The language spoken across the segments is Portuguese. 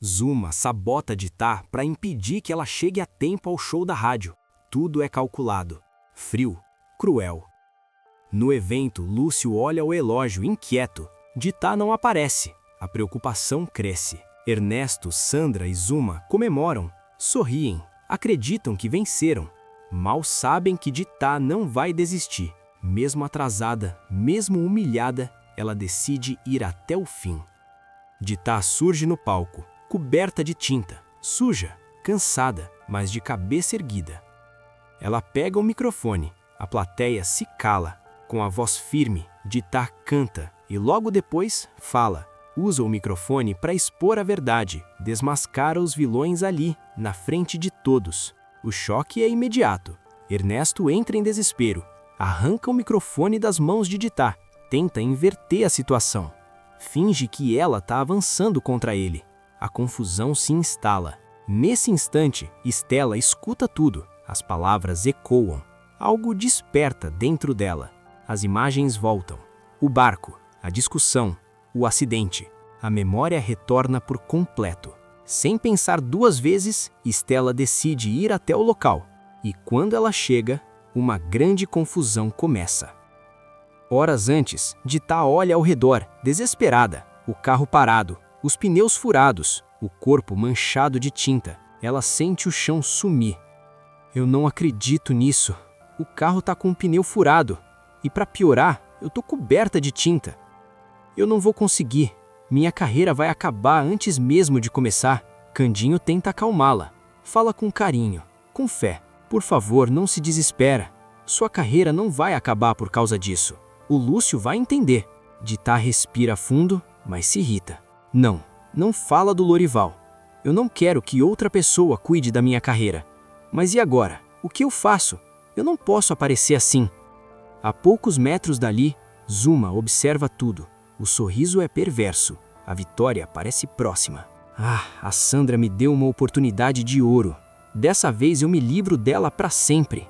Zuma sabota Dita para impedir que ela chegue a tempo ao show da rádio. Tudo é calculado. Frio, cruel. No evento, Lúcio olha o elógio inquieto. Dita não aparece. A preocupação cresce. Ernesto, Sandra e Zuma comemoram, sorriem, acreditam que venceram. Mal sabem que Dita não vai desistir. Mesmo atrasada, mesmo humilhada, ela decide ir até o fim. Dita surge no palco, coberta de tinta, suja, cansada, mas de cabeça erguida. Ela pega o microfone, a plateia se cala. Com a voz firme, Dita canta e logo depois fala. Usa o microfone para expor a verdade, desmascara os vilões ali, na frente de todos. O choque é imediato. Ernesto entra em desespero, arranca o microfone das mãos de Dita, tenta inverter a situação. Finge que ela está avançando contra ele. A confusão se instala. Nesse instante, Estela escuta tudo. As palavras ecoam. Algo desperta dentro dela. As imagens voltam. O barco, a discussão, o acidente. A memória retorna por completo. Sem pensar duas vezes, Estela decide ir até o local. E quando ela chega, uma grande confusão começa. Horas antes, Dita olha ao redor, desesperada. O carro parado, os pneus furados, o corpo manchado de tinta. Ela sente o chão sumir. Eu não acredito nisso. O carro tá com o pneu furado. E para piorar, eu tô coberta de tinta. Eu não vou conseguir. Minha carreira vai acabar antes mesmo de começar. Candinho tenta acalmá-la. Fala com carinho, com fé. Por favor, não se desespera. Sua carreira não vai acabar por causa disso. O Lúcio vai entender. Dita respira fundo, mas se irrita. Não fala do Lorival. Eu não quero que outra pessoa cuide da minha carreira. Mas e agora? O que eu faço? Eu não posso aparecer assim. A poucos metros dali, Zuma observa tudo. O sorriso é perverso. A vitória parece próxima. A Sandra me deu uma oportunidade de ouro. Dessa vez eu me livro dela para sempre.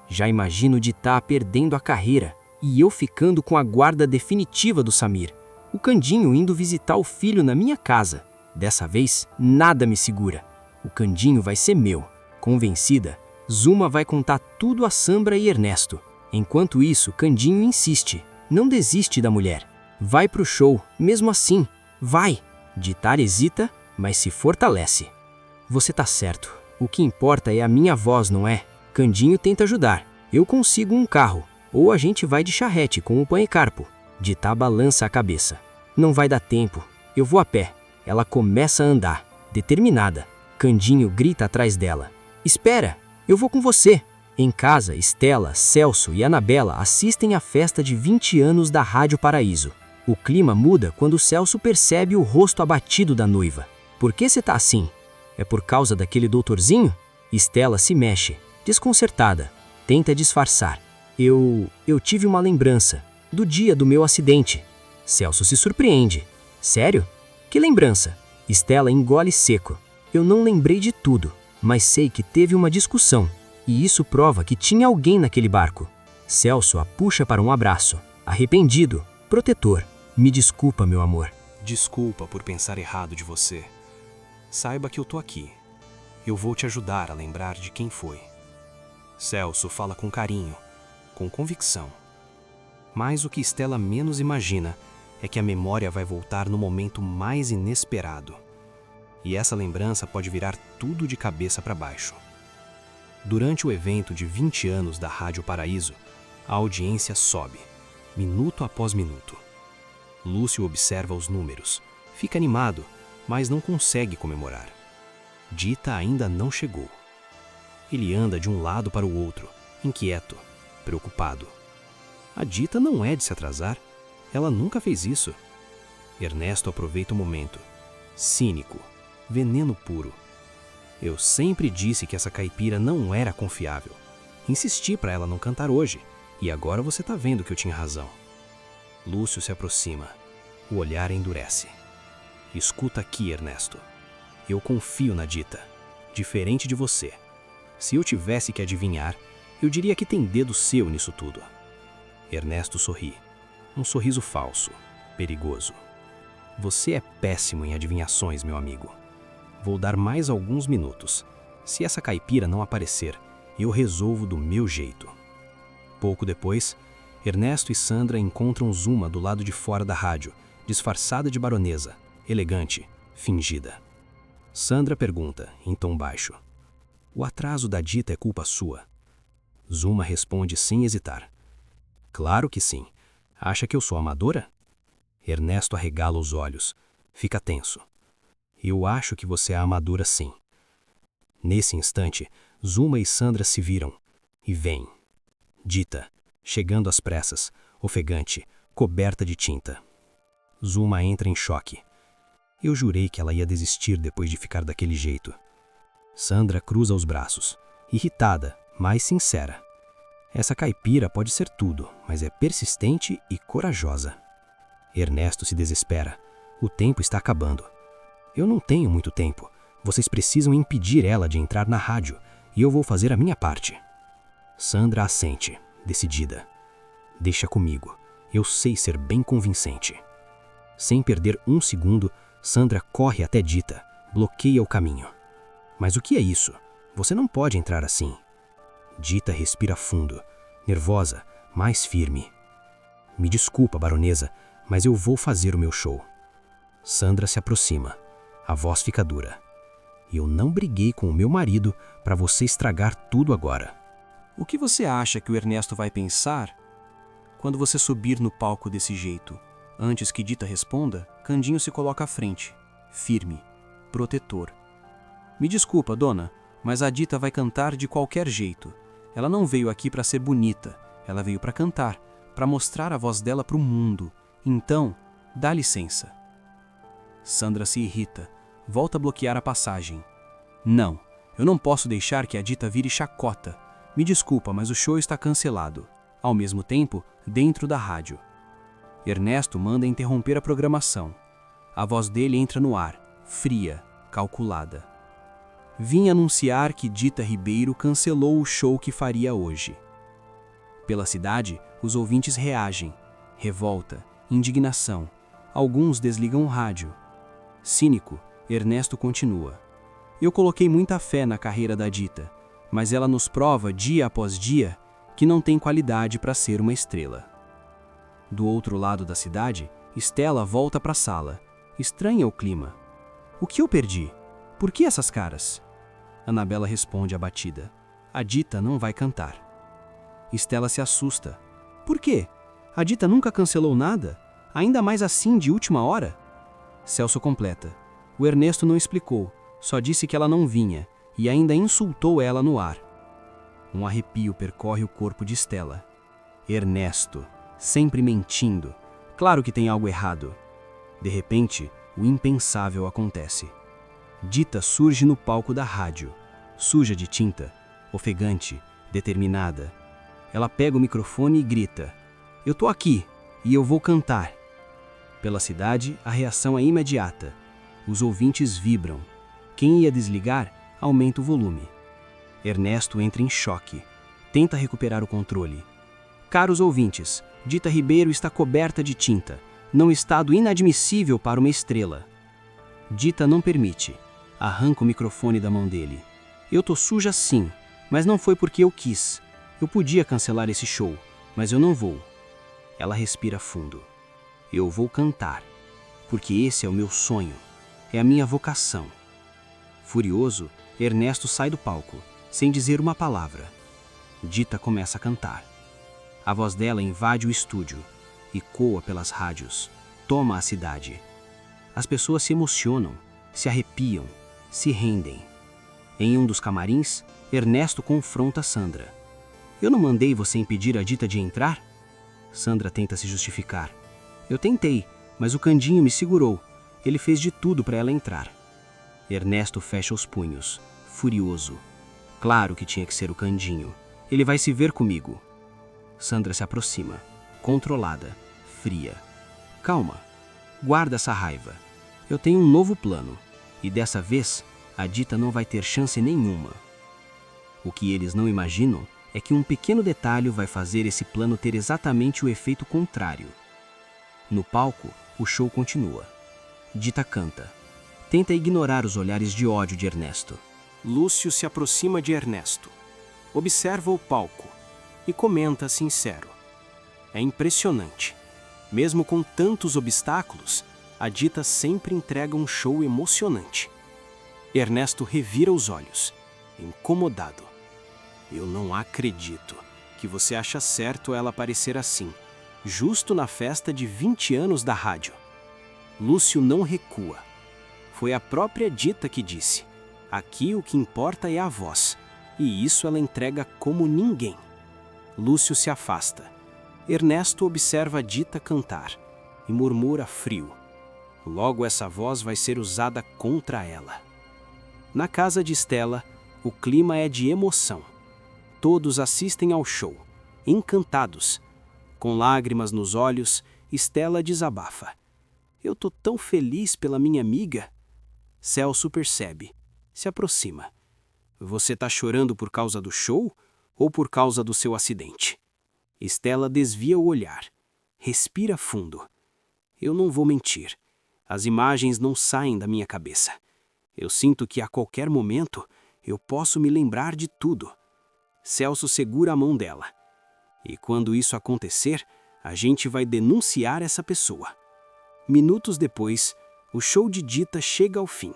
Já imagino Dita perdendo a carreira e eu ficando com a guarda definitiva do Samir. O Candinho indo visitar o filho na minha casa. Dessa vez, nada me segura. O Candinho vai ser meu. Convencida, Zuma vai contar tudo a Sandra e Ernesto. Enquanto isso, Candinho insiste. Não desiste da mulher. Vai pro show, mesmo assim. Vai! Dita hesita, mas se fortalece. Você tá certo. O que importa é a minha voz, não é? Candinho tenta ajudar. Eu consigo um carro. Ou a gente vai de charrete com o Panhecarpo. Dita balança a cabeça. Não vai dar tempo. Eu vou a pé. Ela começa a andar, determinada. Candinho grita atrás dela. Espera! Eu vou com você! Em casa, Estela, Celso e Anabela assistem à festa de 20 anos da Rádio Paraíso. O clima muda quando Celso percebe o rosto abatido da noiva. Por que você tá assim? É por causa daquele doutorzinho? Estela se mexe, desconcertada. Tenta disfarçar. Eu tive uma lembrança, do dia do meu acidente. Celso se surpreende. Sério? Que lembrança? Estela engole seco. Eu não lembrei de tudo, mas sei que teve uma discussão. E isso prova que tinha alguém naquele barco. Celso a puxa para um abraço. Arrependido, protetor. Me desculpa, meu amor. Desculpa por pensar errado de você. Saiba que eu tô aqui. Eu vou te ajudar a lembrar de quem foi. Celso fala com carinho, com convicção. Mas o que Estela menos imagina é que a memória vai voltar no momento mais inesperado. E essa lembrança pode virar tudo de cabeça para baixo. Durante o evento de 20 anos da Rádio Paraíso, a audiência sobe, minuto após minuto. Lúcio observa os números, fica animado, mas não consegue comemorar. Dita ainda não chegou. Ele anda de um lado para o outro, inquieto, preocupado. A Dita não é de se atrasar, ela nunca fez isso. Ernesto aproveita o momento. Cínico, veneno puro. Eu sempre disse que essa caipira não era confiável. Insisti para ela não cantar hoje, e agora você tá vendo que eu tinha razão. Lúcio se aproxima. O olhar endurece. Escuta aqui, Ernesto. Eu confio na Dita. Diferente de você. Se eu tivesse que adivinhar, eu diria que tem dedo seu nisso tudo. Ernesto sorri. Um sorriso falso, perigoso. Você é péssimo em adivinhações, meu amigo. Vou dar mais alguns minutos. Se essa caipira não aparecer, eu resolvo do meu jeito. Pouco depois, Ernesto e Sandra encontram Zuma do lado de fora da rádio, disfarçada de baronesa, elegante, fingida. Sandra pergunta, em tom baixo: "O atraso da Dita é culpa sua?" Zuma responde sem hesitar: "Claro que sim. Acha que eu sou amadora?" Ernesto arregala os olhos. Fica tenso. "Eu acho que você é amadora, sim." Nesse instante, Zuma e Sandra se viram. E vem Dita, chegando às pressas, ofegante, coberta de tinta. Zuma entra em choque. Eu jurei que ela ia desistir depois de ficar daquele jeito. Sandra cruza os braços, irritada, mas sincera. Essa caipira pode ser tudo, mas é persistente e corajosa. Ernesto se desespera. O tempo está acabando. Eu não tenho muito tempo. Vocês precisam impedir ela de entrar na rádio, e eu vou fazer a minha parte. Sandra assente, decidida. Deixa comigo. Eu sei ser bem convincente. Sem perder um segundo, Sandra corre até Dita, bloqueia o caminho. Mas o que é isso? Você não pode entrar assim. Dita respira fundo, nervosa, mais firme. Me desculpa, baronesa, mas eu vou fazer o meu show. Sandra se aproxima. A voz fica dura. Eu não briguei com o meu marido para você estragar tudo agora. O que você acha que o Ernesto vai pensar quando você subir no palco desse jeito? Antes que Dita responda, Candinho se coloca à frente, firme, protetor. Me desculpa, dona, mas a Dita vai cantar de qualquer jeito. Ela não veio aqui para ser bonita, ela veio para cantar, para mostrar a voz dela para o mundo. Então, dá licença. Sandra se irrita, volta a bloquear a passagem. Não, eu não posso deixar que a Dita vire chacota. Me desculpa, mas o show está cancelado. Ao mesmo tempo, dentro da rádio. Ernesto manda interromper a programação. A voz dele entra no ar, fria, calculada. Vim anunciar que Dita Ribeiro cancelou o show que faria hoje. Pela cidade, os ouvintes reagem. Revolta, indignação. Alguns desligam o rádio. Cínico, Ernesto continua. Eu coloquei muita fé na carreira da Dita, mas ela nos prova dia após dia que não tem qualidade para ser uma estrela. Do outro lado da cidade, Estela volta para a sala. Estranha o clima. O que eu perdi? Por que essas caras? Anabela responde abatida. A Dita não vai cantar. Estela se assusta. Por quê? A Dita nunca cancelou nada? Ainda mais assim de última hora? Celso completa. O Ernesto não explicou, só disse que ela não vinha e ainda insultou ela no ar. Um arrepio percorre o corpo de Estela. Ernesto, sempre mentindo. Claro que tem algo errado. De repente, o impensável acontece. Dita surge no palco da rádio, suja de tinta, ofegante, determinada. Ela pega o microfone e grita: "Eu tô aqui e eu vou cantar." Pela cidade, a reação é imediata. Os ouvintes vibram. Quem ia desligar, aumenta o volume. Ernesto entra em choque. Tenta recuperar o controle. Caros ouvintes, Dita Ribeiro está coberta de tinta. Num estado inadmissível para uma estrela. Dita não permite. Arranca o microfone da mão dele. Eu tô suja sim, mas não foi porque eu quis. Eu podia cancelar esse show, mas eu não vou. Ela respira fundo. Eu vou cantar, porque esse é o meu sonho, é a minha vocação. Furioso, Ernesto sai do palco, sem dizer uma palavra. Dita começa a cantar. A voz dela invade o estúdio, ecoa pelas rádios, toma a cidade. As pessoas se emocionam, se arrepiam, se rendem. Em um dos camarins, Ernesto confronta Sandra. Eu não mandei você impedir a Dita de entrar? Sandra tenta se justificar. Eu tentei, mas o Candinho me segurou. Ele fez de tudo para ela entrar. Ernesto fecha os punhos, furioso. Claro que tinha que ser o Candinho. Ele vai se ver comigo. Sandra se aproxima, controlada, fria. Calma, guarda essa raiva. Eu tenho um novo plano, e dessa vez a Dita não vai ter chance nenhuma. O que eles não imaginam é que um pequeno detalhe vai fazer esse plano ter exatamente o efeito contrário. No palco, o show continua. Dita canta. tenta ignorar os olhares de ódio de Ernesto. Lúcio se aproxima de Ernesto, observa o palco e comenta sincero: é impressionante. Mesmo com tantos obstáculos, a Dita sempre entrega um show emocionante. Ernesto revira os olhos, incomodado. Eu não acredito que você acha certo ela aparecer assim, justo na festa de 20 anos da rádio. Lúcio não recua. Foi a própria Dita que disse: aqui o que importa é a voz, e isso ela entrega como ninguém. Lúcio se afasta. Ernesto observa a Dita cantar e murmura frio: logo essa voz vai ser usada contra ela. Na casa de Stella, o clima é de emoção. Todos assistem ao show, encantados. Com lágrimas nos olhos, Stella desabafa: eu tô tão feliz pela minha amiga. Celso percebe, se aproxima: você tá chorando por causa do show ou por causa do seu acidente? Stella desvia o olhar, respira fundo. Eu não vou mentir, as imagens não saem da minha cabeça. Eu sinto que a qualquer momento eu posso me lembrar de tudo. Celso segura a mão dela. E quando isso acontecer, a gente vai denunciar essa pessoa. Minutos depois, o show de Dita chega ao fim.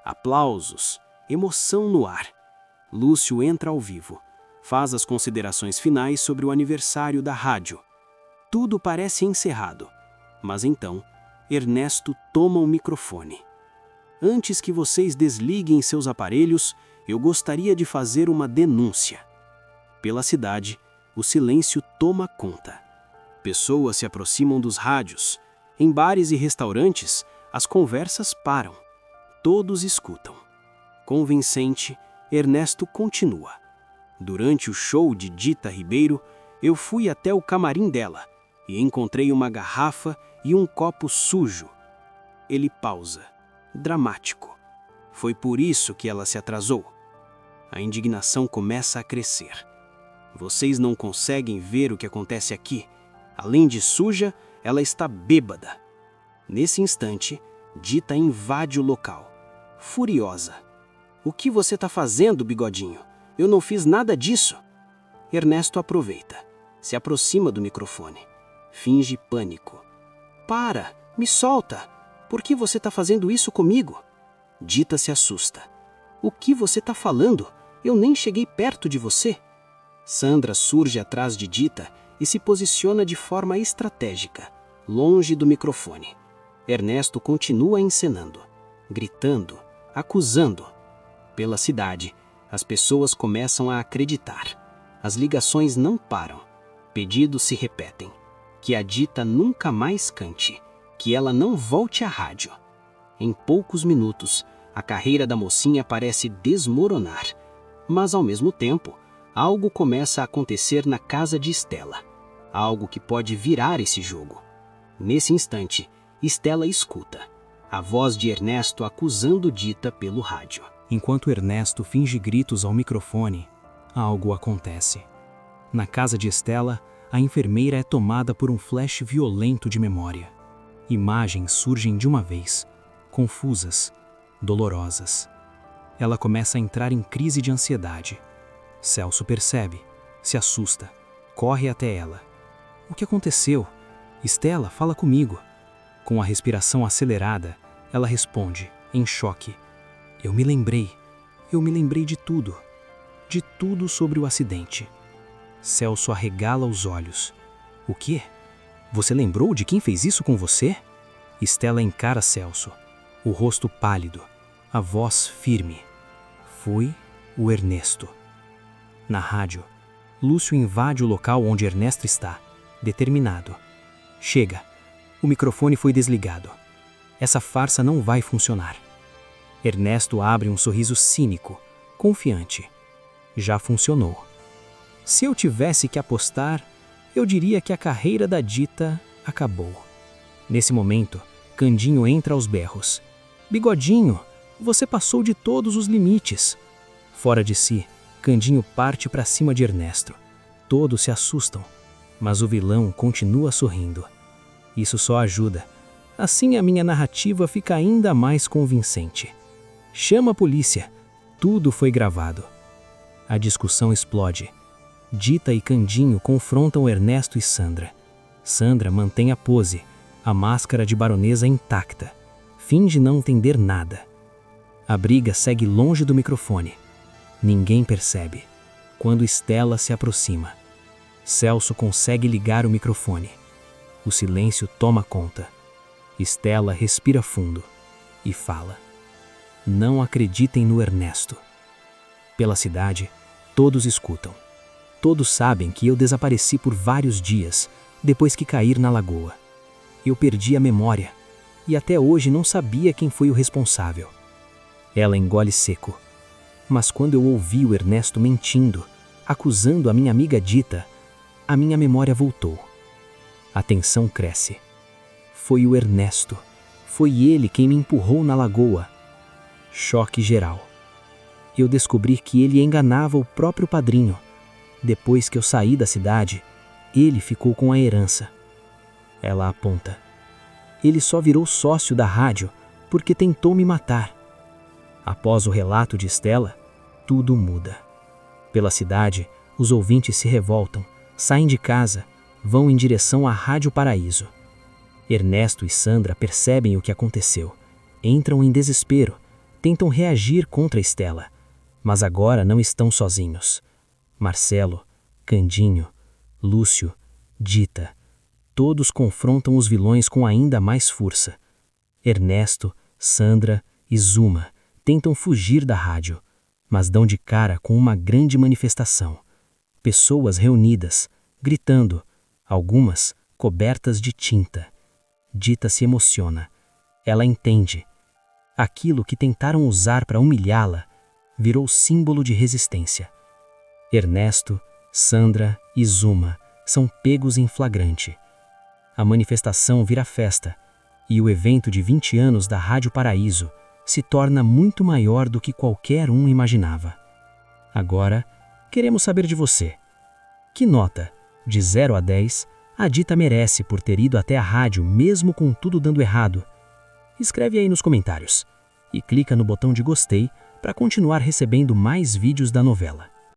Aplausos, emoção no ar. Lúcio entra ao vivo, faz as considerações finais sobre o aniversário da rádio. Tudo parece encerrado, mas então Ernesto toma o microfone. Antes que vocês desliguem seus aparelhos, eu gostaria de fazer uma denúncia. Pela cidade, o silêncio toma conta. Pessoas se aproximam dos rádios. Em bares e restaurantes, as conversas param. Todos escutam. Convincente, Ernesto continua. Durante o show de Dita Ribeiro, eu fui até o camarim dela e encontrei uma garrafa e um copo sujo. Ele pausa, dramático. Foi por isso que ela se atrasou. A indignação começa a crescer. Vocês não conseguem ver o que acontece aqui. Além de suja, ela está bêbada. Nesse instante, Dita invade o local, furiosa. O que você está fazendo, bigodinho? Eu não fiz nada disso. Ernesto aproveita, se aproxima do microfone, finge pânico. Para, me solta. Por que você está fazendo isso comigo? Dita se assusta. O que você está falando? Eu nem cheguei perto de você. Sandra surge atrás de Dita e se posiciona de forma estratégica, longe do microfone. Ernesto continua encenando, gritando, acusando. Pela cidade, as pessoas começam a acreditar. As ligações não param. Pedidos se repetem. Que a Dita nunca mais cante. Que ela não volte à rádio. Em poucos minutos, a carreira da mocinha parece desmoronar. Mas, ao mesmo tempo, algo começa a acontecer na casa de Stella. Algo que pode virar esse jogo. Nesse instante, Stella escuta a voz de Ernesto acusando Dita pelo rádio. Enquanto Ernesto finge gritos ao microfone, algo acontece. Na casa de Stella, a enfermeira é tomada por um flash violento de memória. Imagens surgem de uma vez, confusas, dolorosas. Ela começa a entrar em crise de ansiedade. Celso percebe, se assusta, corre até ela. O que aconteceu? Stella, fala comigo. Com a respiração acelerada, ela responde, em choque. Eu me lembrei de tudo sobre o acidente. Celso arregala os olhos. O quê? Você lembrou de quem fez isso com você? Stella encara Celso, o rosto pálido, a voz firme. Foi o Ernesto. Na rádio, Lúcio invade o local onde Ernesto está, determinado. Chega. O microfone foi desligado. Essa farsa não vai funcionar. Ernesto abre um sorriso cínico, confiante. Já funcionou. Se eu tivesse que apostar, eu diria que a carreira da Dita acabou. Nesse momento, Candinho entra aos berros. Bigodinho, você passou de todos os limites. Fora de si, Candinho parte para cima de Ernesto. Todos se assustam, mas o vilão continua sorrindo. Isso só ajuda. Assim a minha narrativa fica ainda mais convincente. Chama a polícia. Tudo foi gravado. A discussão explode. Dita e Candinho confrontam Ernesto e Sandra. Sandra mantém a pose, a máscara de baronesa intacta. Finge não entender nada. A briga segue longe do microfone. Ninguém percebe. Quando Estela se aproxima, Celso consegue ligar o microfone. O silêncio toma conta. Estela respira fundo e fala: "Não acreditem no Ernesto." Pela cidade, todos escutam. Todos sabem que eu desapareci por vários dias depois que cair na lagoa. Eu perdi a memória e até hoje não sabia quem foi o responsável. Ela engole seco. Mas quando eu ouvi o Ernesto mentindo, acusando a minha amiga Dita, a minha memória voltou. A tensão cresce. Foi o Ernesto. Foi ele quem me empurrou na lagoa. Choque geral. Eu descobri que ele enganava o próprio padrinho. Depois que eu saí da cidade, ele ficou com a herança. Ela aponta. Ele só virou sócio da rádio porque tentou me matar. Após o relato de Estela, tudo muda. Pela cidade, os ouvintes se revoltam, saem de casa, vão em direção à Rádio Paraíso. Ernesto e Sandra percebem o que aconteceu, entram em desespero, tentam reagir contra Estela, mas agora não estão sozinhos. Marcelo, Candinho, Lúcio, Dita, todos confrontam os vilões com ainda mais força. Ernesto, Sandra e Zuma tentam fugir da rádio, mas dão de cara com uma grande manifestação. Pessoas reunidas, gritando, algumas cobertas de tinta. Dita se emociona. Ela entende. Aquilo que tentaram usar para humilhá-la virou símbolo de resistência. Ernesto, Sandra e Zuma são pegos em flagrante. A manifestação vira festa e o evento de 20 anos da Rádio Paraíso se torna muito maior do que qualquer um imaginava. Agora, queremos saber de você. Que nota, de 0 a 10, a Dita merece por ter ido até a rádio mesmo com tudo dando errado? Escreve aí nos comentários e clica no botão de gostei para continuar recebendo mais vídeos da novela.